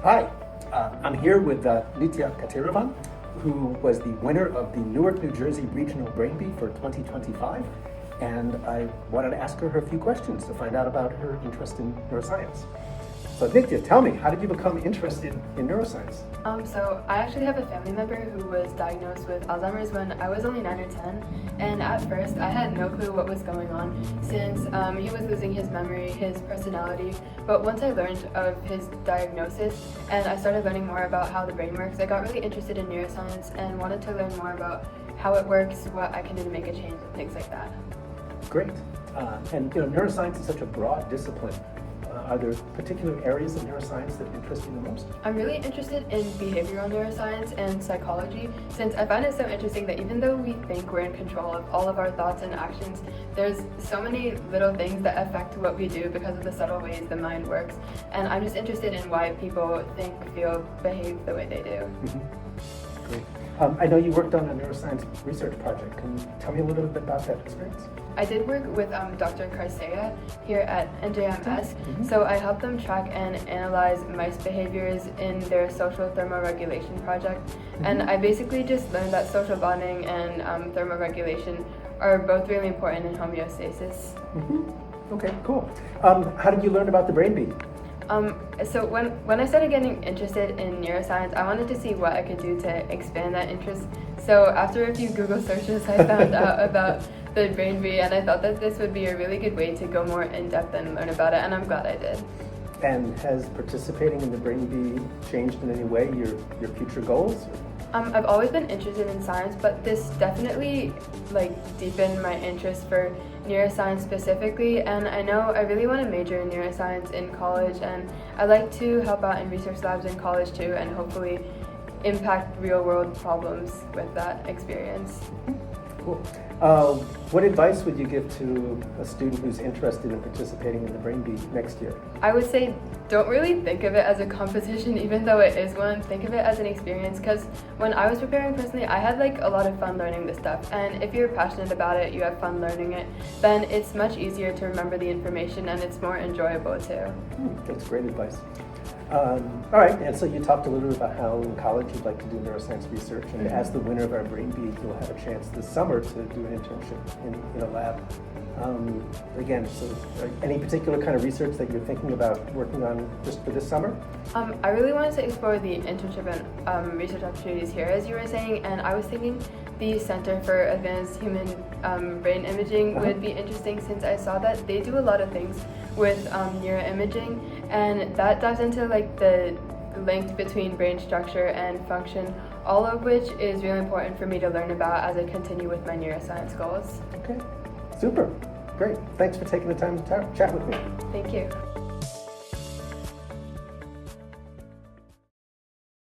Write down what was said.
Hi, I'm here with Nitya Kathiravan, who was the winner of the Newark, New Jersey Regional Brain Bee for 2025, and I wanted to ask her a few questions to find out about her interest in neuroscience. So Nitya, tell me, how did you become interested in neuroscience? So I actually have a family member who was diagnosed with Alzheimer's when I was only 9 or 10, and at first I had no clue what was going on since he was losing his memory, his personality. But once I learned of his diagnosis and I started learning more about how the brain works, I got really interested in neuroscience and wanted to learn more about how it works, what I can do to make a change, and things like that. Great. And neuroscience is such a broad discipline. Are there particular areas of neuroscience that interest you the most? I'm really interested in behavioral neuroscience and psychology, since I find it so interesting that even though we think we're in control of all of our thoughts and actions, there's so many little things that affect what we do because of the subtle ways the mind works. And I'm just interested in why people think, feel, behave the way they do. Mm-hmm. Great. I know you worked on a neuroscience research project. Can you tell me a little bit about that experience? I did work with Dr. Karsea here at NJMS, so I helped them track and analyze mice behaviors in their social thermoregulation project. And I basically just learned that social bonding and thermoregulation are both really important in homeostasis. Okay, cool. How did you learn about the brain bee? So when I started getting interested in neuroscience, I wanted to see what I could do to expand that interest. So after a few Google searches, I found out about the brain bee, and I thought that this would be a really good way to go more in depth and learn about it, and I'm glad I did. And has participating in the brain bee changed in any way your future goals? I've always been interested in science, but this definitely deepened my interest for neuroscience specifically, and I know I really want to major in neuroscience in college, and I'd like to help out in research labs in college too, and hopefully impact real world problems with that experience. Cool. What advice would you give to a student who's interested in participating in the brain bee next year? I would say don't really think of it as a competition, even though it is one. Think of it as an experience, because when I was preparing personally, I had a lot of fun learning this stuff, and if you're passionate about it, you have fun learning it, then it's much easier to remember the information and it's more enjoyable too. That's great advice. All right, and so you talked a little bit about how in college you'd like to do neuroscience research, and as the winner of our brain bee, you'll have a chance this summer to do an internship in a lab. Again, so any particular kind of research that you're thinking about working on just for this summer? I really wanted to explore the internship and research opportunities here, as you were saying, and I was thinking the Center for Advanced Human Brain Imaging would be interesting, since I saw that they do a lot of things with neuroimaging, and that dives into the link between brain structure and function, all of which is really important for me to learn about as I continue with my neuroscience goals. Okay, super, great. Thanks for taking the time to chat with me. Thank you.